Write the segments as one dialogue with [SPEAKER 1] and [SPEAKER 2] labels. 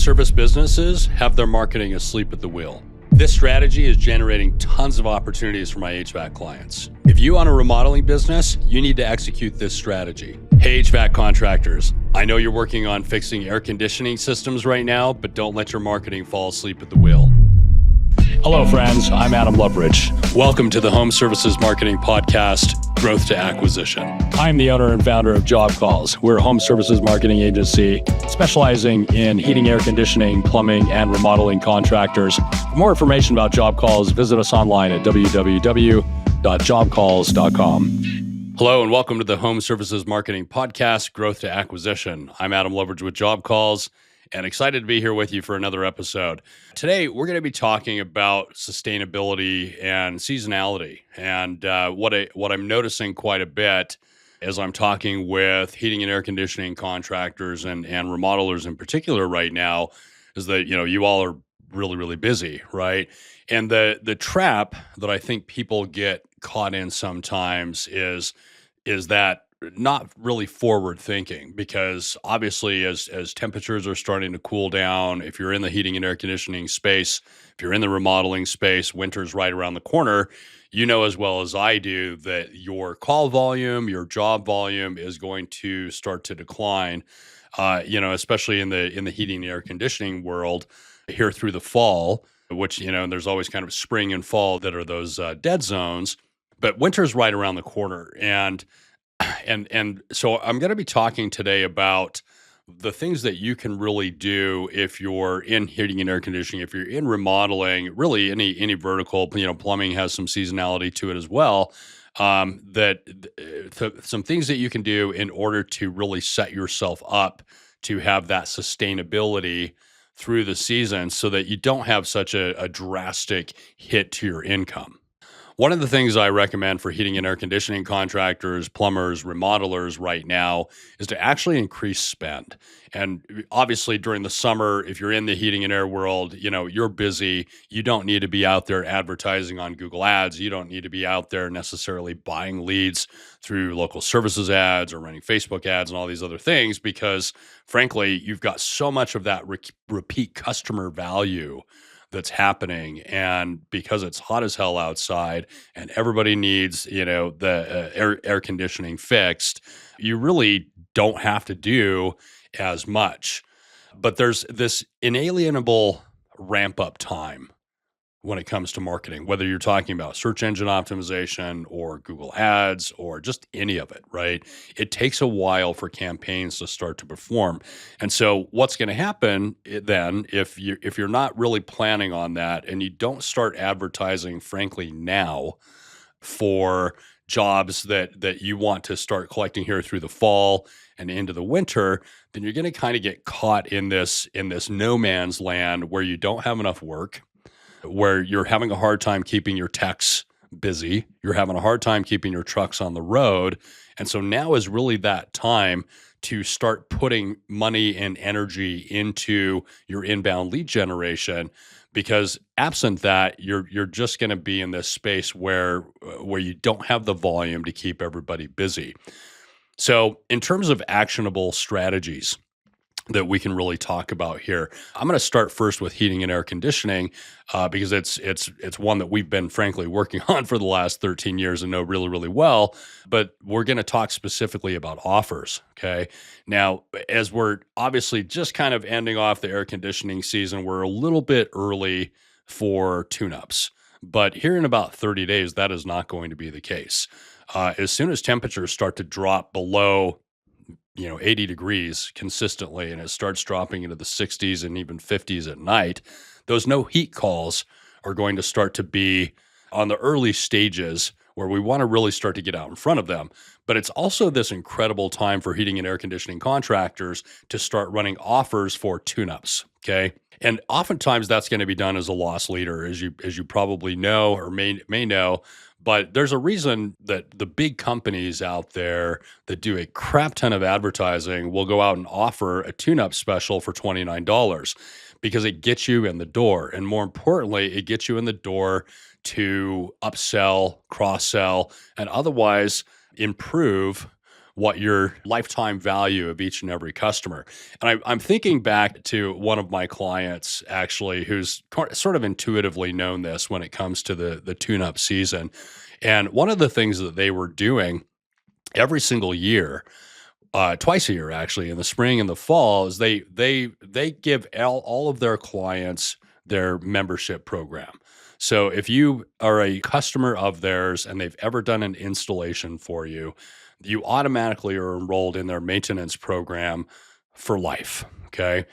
[SPEAKER 1] service businesses have their marketing asleep at the wheel. This strategy is generating tons of opportunities for my HVAC clients. If you own a remodeling business, you need to execute this strategy. Hey, HVAC contractors, I know you're working on fixing air conditioning systems right now, but don't let your marketing fall asleep at the wheel. Hello, friends. I'm Adam Loveridge. Welcome to the Home Services Marketing Podcast, Growth to Acquisition. I'm the owner and founder of Job Calls. We're a home services marketing agency specializing in heating, air conditioning, plumbing, and remodeling contractors. For more information about Job Calls, visit us online at www.jobcalls.com. Hello, and welcome to the Home Services Marketing Podcast, Growth to Acquisition. I'm Adam Loveridge with Job Calls, and excited to be here with you for another episode. Today, we're going to be talking about sustainability and seasonality. And what I'm noticing quite a bit as I'm talking with heating and air conditioning contractors and remodelers in particular right now is that, you all are really, really busy, right? And the trap that I think people get caught in sometimes is that not really forward thinking, because obviously as temperatures are starting to cool down, if you're in the heating and air conditioning space, if you're in the remodeling space, winter's right around the corner, you know as well as I do that your call volume, your job volume is going to start to decline, especially in the heating and air conditioning world here through the fall, which, there's always kind of spring and fall that are those dead zones, but winter's right around the corner. And so I'm going to be talking today about the things that you can really do if you're in heating and air conditioning, if you're in remodeling, really any vertical, plumbing has some seasonality to it as well. Some things that you can do in order to really set yourself up to have that sustainability through the season so that you don't have such a drastic hit to your income. One of the things I recommend for heating and air conditioning contractors, plumbers, remodelers right now is to actually increase spend. And obviously during the summer, if you're in the heating and air world, you're busy. You don't need to be out there advertising on Google Ads. You don't need to be out there necessarily buying leads through local services ads or running Facebook ads and all these other things, because frankly, you've got so much of that repeat customer value that's happening. And because it's hot as hell outside and everybody needs, the air conditioning fixed, you really don't have to do as much. But there's this inalienable ramp up time when it comes to marketing, whether you're talking about search engine optimization or Google Ads or just any of it, right? It takes a while for campaigns to start to perform. And so what's going to happen then if you're not really planning on that and you don't start advertising, frankly, now for jobs that you want to start collecting here through the fall and into the winter, then you're going to kind of get caught in this no man's land where you don't have enough work, where you're having a hard time keeping your techs busy, you're having a hard time keeping your trucks on the road. And so now is really that time to start putting money and energy into your inbound lead generation, because absent that, you're just going to be in this space where you don't have the volume to keep everybody busy. So in terms of actionable strategies that we can really talk about here, I'm going to start first with heating and air conditioning because it's one that we've been frankly working on for the last 13 years and know really, really well. But we're going to talk specifically about offers. Okay. Now, as we're obviously just kind of ending off the air conditioning season, we're a little bit early for tune-ups. But here in about 30 days, that is not going to be the case. As soon as temperatures start to drop below 80 degrees consistently, and it starts dropping into the 60s and even 50s at night, those no heat calls are going to start to be on the early stages where we want to really start to get out in front of them. But it's also this incredible time for heating and air conditioning contractors to start running offers for tune-ups, okay? And oftentimes that's going to be done as a loss leader, as you probably know or may know. But there's a reason that the big companies out there that do a crap ton of advertising will go out and offer a tune-up special for $29 because it gets you in the door. And more importantly, it gets you in the door to upsell, cross-sell, and otherwise improve what your lifetime value of each and every customer. And I'm thinking back to one of my clients actually, who's sort of intuitively known this when it comes to the tune-up season. And one of the things that they were doing every single year, twice a year actually, in the spring and the fall, is they give all of their clients their membership program. So if you are a customer of theirs and they've ever done an installation for you, you automatically are enrolled in their maintenance program for life. Okay.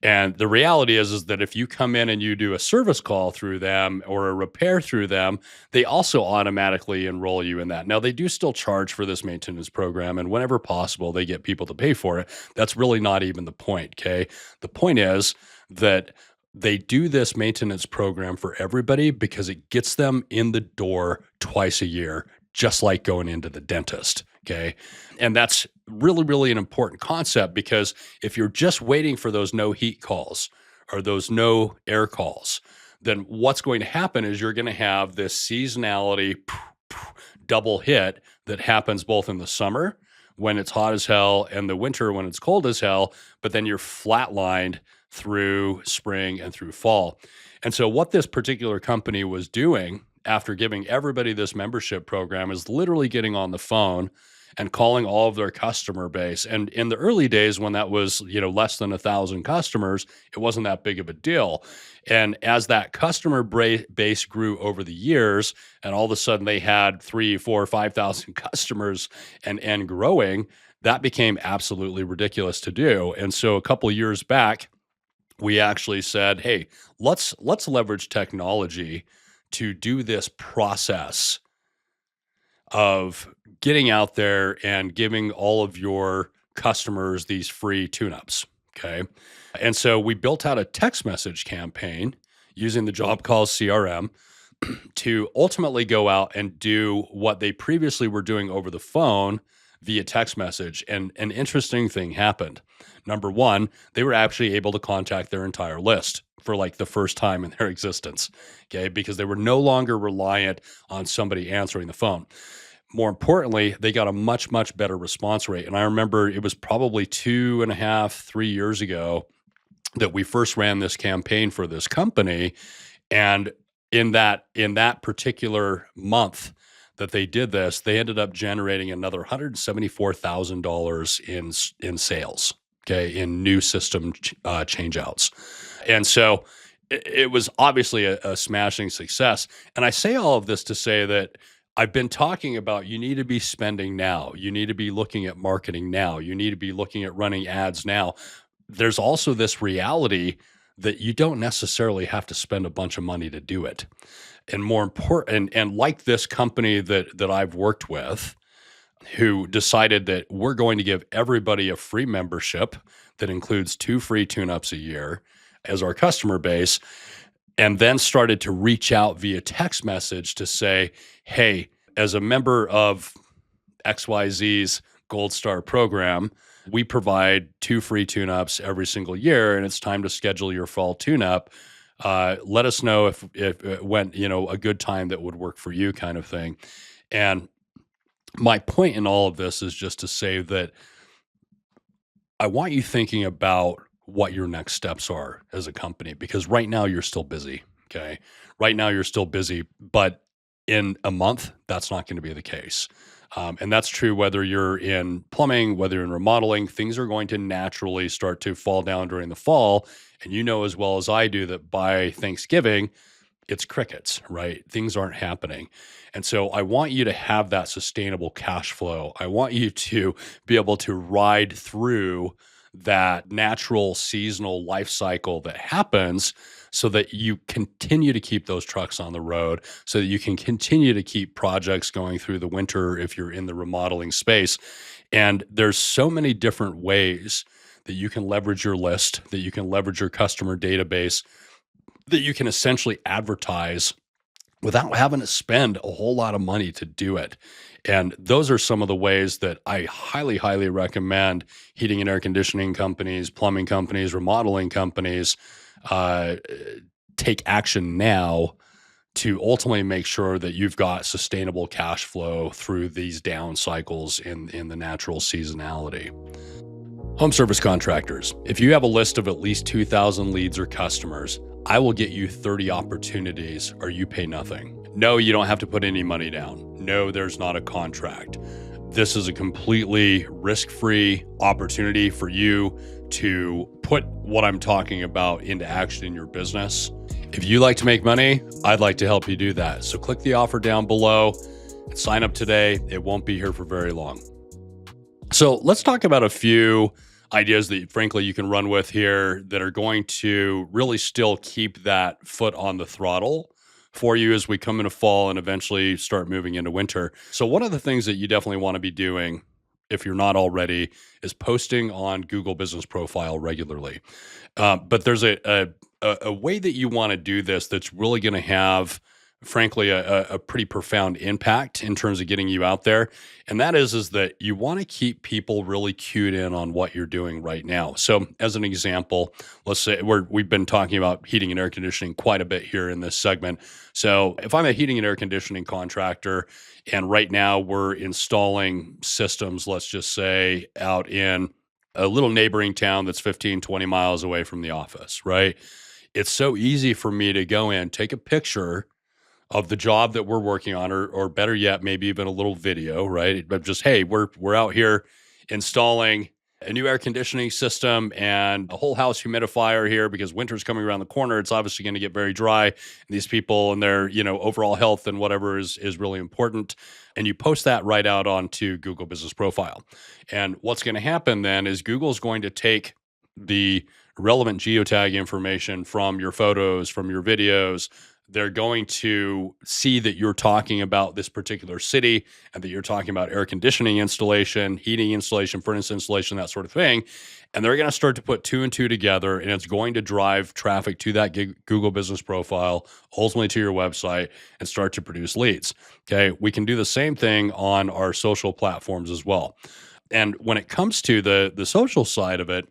[SPEAKER 1] And the reality is that if you come in and you do a service call through them or a repair through them, they also automatically enroll you in that. Now, they do still charge for this maintenance program, and whenever possible, they get people to pay for it. That's really not even the point. Okay. The point is that they do this maintenance program for everybody because it gets them in the door twice a year, just like going into the dentist. Okay. And that's really, really an important concept, because if you're just waiting for those no heat calls or those no air calls, then what's going to happen is you're going to have this seasonality double hit that happens both in the summer when it's hot as hell and the winter when it's cold as hell, but then you're flatlined through spring and through fall. And so what this particular company was doing after giving everybody this membership program is literally getting on the phone and calling all of their customer base. And in the early days, when that was, less than 1,000 customers, it wasn't that big of a deal. And as that customer base grew over the years, and all of a sudden they had 3, 4, 5,000 customers and growing, that became absolutely ridiculous to do. And so a couple of years back, we actually said, hey, let's leverage technology to do this process of getting out there and giving all of your customers these free tune-ups. Okay. And so we built out a text message campaign using the Job Calls CRM to ultimately go out and do what they previously were doing over the phone via text message. And an interesting thing happened. Number one, they were actually able to contact their entire list for like the first time in their existence. Okay. Because they were no longer reliant on somebody answering the phone. More importantly, they got a much, much better response rate. And I remember it was probably 2.5, 3 years ago that we first ran this campaign for this company. And in that particular month that they did this, they ended up generating another $174,000 in sales, okay, in new system change outs. And so it was obviously a smashing success. And I say all of this to say that I've been talking about you need to be spending now. You need to be looking at marketing now. You need to be looking at running ads now. There's also this reality that you don't necessarily have to spend a bunch of money to do it. And more important, and like this company that I've worked with, who decided that we're going to give everybody a free membership that includes 2 free tune-ups a year as our customer base, and then started to reach out via text message to say, hey, as a member of XYZ's Gold Star program, we provide 2 free tune-ups every single year, and it's time to schedule your fall tune-up. Let us know if it went, a good time that would work for you, kind of thing. And my point in all of this is just to say that I want you thinking about what your next steps are as a company, because right now you're still busy. Okay. Right now you're still busy, but in a month, that's not going to be the case. And that's true whether you're in plumbing, whether you're in remodeling, things are going to naturally start to fall down during the fall. And you know as well as I do that by Thanksgiving, it's crickets, right? Things aren't happening. And so I want you to have that sustainable cash flow. I want you to be able to ride through that natural seasonal life cycle that happens so that you continue to keep those trucks on the road, so that you can continue to keep projects going through the winter if you're in the remodeling space. And there's so many different ways that you can leverage your list, that you can leverage your customer database, that you can essentially advertise without having to spend a whole lot of money to do it. And those are some of the ways that I highly, highly recommend heating and air conditioning companies, plumbing companies, remodeling companies take action now to ultimately make sure that you've got sustainable cash flow through these down cycles in the natural seasonality. Home service contractors. If you have a list of at least 2,000 leads or customers, I will get you 30 opportunities or you pay nothing. No, you don't have to put any money down. No, there's not a contract. This is a completely risk-free opportunity for you to put what I'm talking about into action in your business. If you like to make money, I'd like to help you do that. So click the offer down below and sign up today. It won't be here for very long. So let's talk about a few ideas that, frankly, you can run with here that are going to really still keep that foot on the throttle for you as we come into fall and eventually start moving into winter. So one of the things that you definitely want to be doing, if you're not already, is posting on Google Business Profile regularly. But there's a way that you want to do this that's really going to have, frankly, a pretty profound impact in terms of getting you out there. And that is that you want to keep people really cued in on what you're doing right now. So as an example, let's say we've been talking about heating and air conditioning quite a bit here in this segment. So if I'm a heating and air conditioning contractor, and right now we're installing systems, let's just say out in a little neighboring town that's 15, 20 miles away from the office, right? It's so easy for me to go in, take a picture of the job that we're working on, or better yet, maybe even a little video, right? But just, hey, we're out here installing a new air conditioning system and a whole house humidifier here because winter's coming around the corner. It's obviously going to get very dry. And these people and their, overall health and whatever is really important. And you post that right out onto Google Business Profile. And what's going to happen then is Google's going to take the relevant geotag information from your photos, from your videos. They're going to see that you're talking about this particular city and that you're talking about air conditioning installation, heating installation, furnace installation, that sort of thing. And they're going to start to put two and two together, and it's going to drive traffic to that Google Business Profile, ultimately to your website, and start to produce leads. Okay. We can do the same thing on our social platforms as well. And when it comes to the social side of it,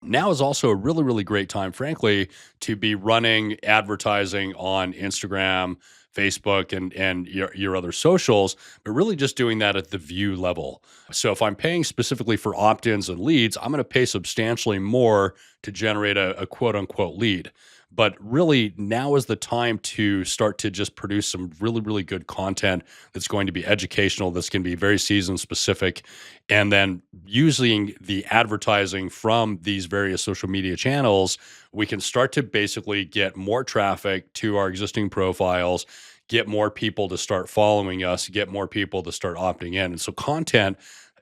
[SPEAKER 1] now is also a really, really great time, frankly, to be running advertising on Instagram, Facebook, and your other socials, but really just doing that at the view level. So if I'm paying specifically for opt-ins and leads, I'm going to pay substantially more to generate a quote unquote lead. But really, now is the time to start to just produce some really, really good content that's going to be educational, that's going to be very season specific. And then using the advertising from these various social media channels, we can start to basically get more traffic to our existing profiles, get more people to start following us, get more people to start opting in. And so content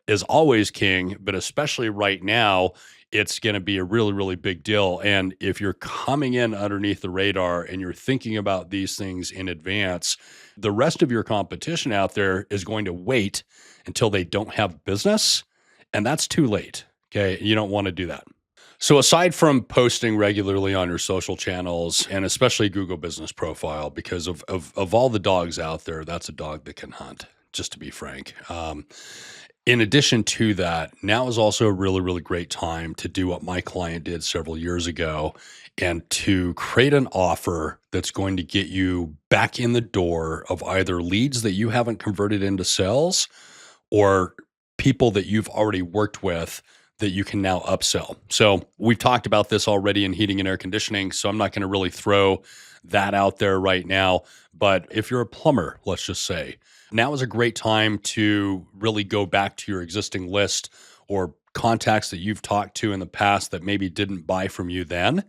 [SPEAKER 1] is always king, but especially right now, it's going to be a really, really big deal. And if you're coming in underneath the radar and you're thinking about these things in advance, the rest of your competition out there is going to wait until they don't have business. And that's too late. Okay. You don't want to do that. So aside from posting regularly on your social channels and especially Google Business Profile, because of all the dogs out there, that's a dog that can hunt, just to be frank. In addition to that, now is also a really, really great time to do what my client did several years ago and to create an offer that's going to get you back in the door of either leads that you haven't converted into sales or people that you've already worked with that you can now upsell. So we've talked about this already in heating and air conditioning, so I'm not going to really throw that out there right now. But if you're a plumber, let's just say, now is a great time to really go back to your existing list or contacts that you've talked to in the past that maybe didn't buy from you then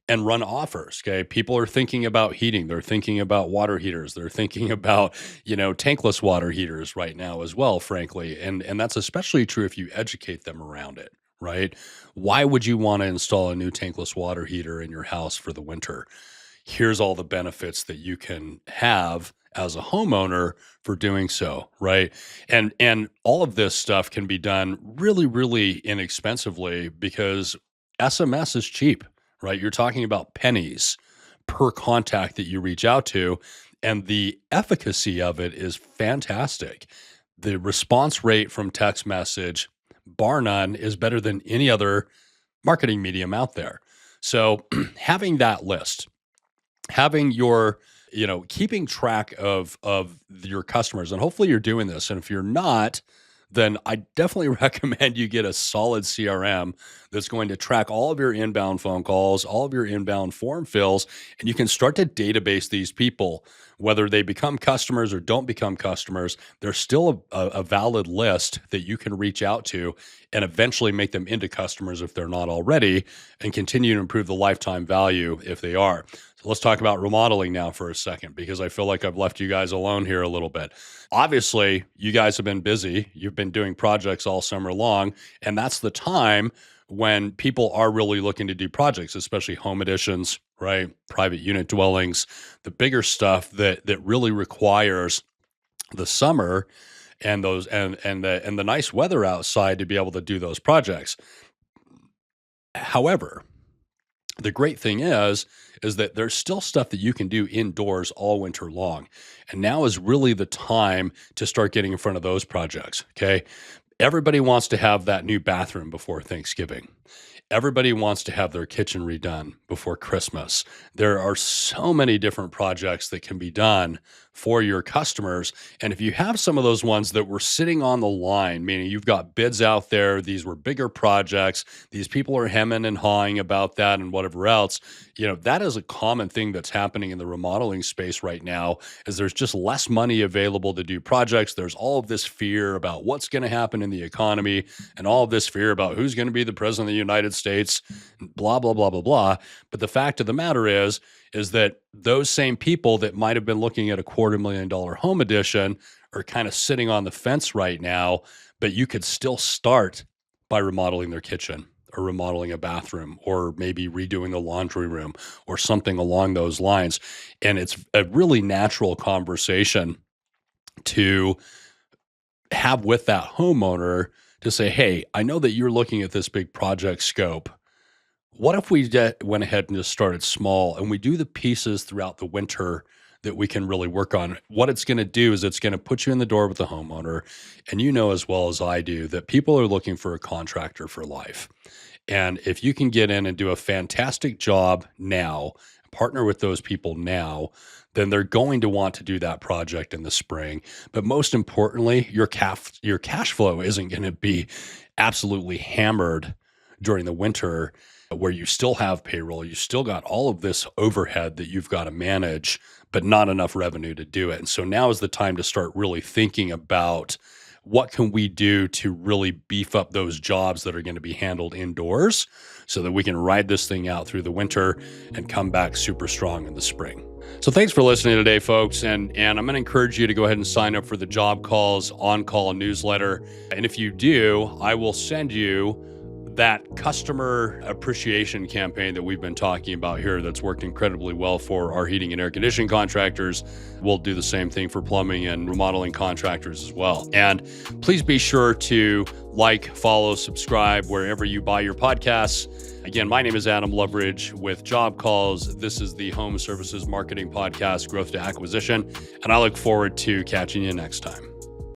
[SPEAKER 1] and run offers. Okay. People are thinking about heating. They're thinking about water heaters. They're thinking about, tankless water heaters right now as well, frankly. And that's especially true if you educate them around it, right? Why would you want to install a new tankless water heater in your house for the winter? Here's all the benefits that you can have as a homeowner for doing so, right? And all of this stuff can be done really, really inexpensively because SMS is cheap, right? You're talking about pennies per contact that you reach out to, and the efficacy of it is fantastic. The response rate from text message, bar none, is better than any other marketing medium out there. So having that list, having your keeping track of your customers, and hopefully you're doing this. And if you're not, then I definitely recommend you get a solid CRM that's going to track all of your inbound phone calls, all of your inbound form fills, and you can start to database these people, whether they become customers or don't become customers. There's still a valid list that you can reach out to and eventually make them into customers if they're not already, and continue to improve the lifetime value if they are. So let's talk about remodeling now for a second, because I feel like I've left you guys alone here a little bit. Obviously, you guys have been busy. You've been doing projects all summer long, and that's the time when people are really looking to do projects, especially home additions, right? Private unit dwellings, the bigger stuff that really requires the summer and those and the nice weather outside to be able to do those projects. However, the great thing is that there's still stuff that you can do indoors all winter long. And now is really the time to start getting in front of those projects. Okay. Everybody wants to have that new bathroom before Thanksgiving. Everybody wants to have their kitchen redone before Christmas. There are so many different projects that can be done for your customers. And if you have some of those ones that were sitting on the line, meaning you've got bids out there, these were bigger projects, these people are hemming and hawing about that and whatever else, that is a common thing that's happening in the remodeling space right now, is there's just less money available to do projects. There's all of this fear about what's going to happen in the economy, and all of this fear about who's going to be the president of the United States, blah, blah, blah, blah, blah. But the fact of the matter is that those same people that might have been looking at a $250,000 home addition are kind of sitting on the fence right now, but you could still start by remodeling their kitchen, or remodeling a bathroom, or maybe redoing the laundry room, or something along those lines. And it's a really natural conversation to have with that homeowner to say, hey, I know that you're looking at this big project scope. What if we went ahead and just started small, and we do the pieces throughout the winter that we can really work on? What it's going to do is it's going to put you in the door with the homeowner. And you know as well as I do that people are looking for a contractor for life. And if you can get in and do a fantastic job now, partner with those people now, then they're going to want to do that project in the spring. But most importantly, your cash flow isn't going to be absolutely hammered during the winter, where you still have payroll, you still got all of this overhead that you've got to manage, but not enough revenue to do it. And so now is the time to start really thinking about, what can we do to really beef up those jobs that are going to be handled indoors, so that we can ride this thing out through the winter and come back super strong in the spring. So thanks for listening today, folks. And I'm going to encourage you to go ahead and sign up for the Job Calls On-Call newsletter. And if you do, I will send you that customer appreciation campaign that we've been talking about here, that's worked incredibly well for our heating and air conditioning contractors. We'll do the same thing for plumbing and remodeling contractors as well. And please be sure to like, follow, subscribe wherever you buy your podcasts. Again, my name is Adam Loveridge with Job Calls. This is the Home Services Marketing Podcast, Growth to Acquisition, and I look forward to catching you next time.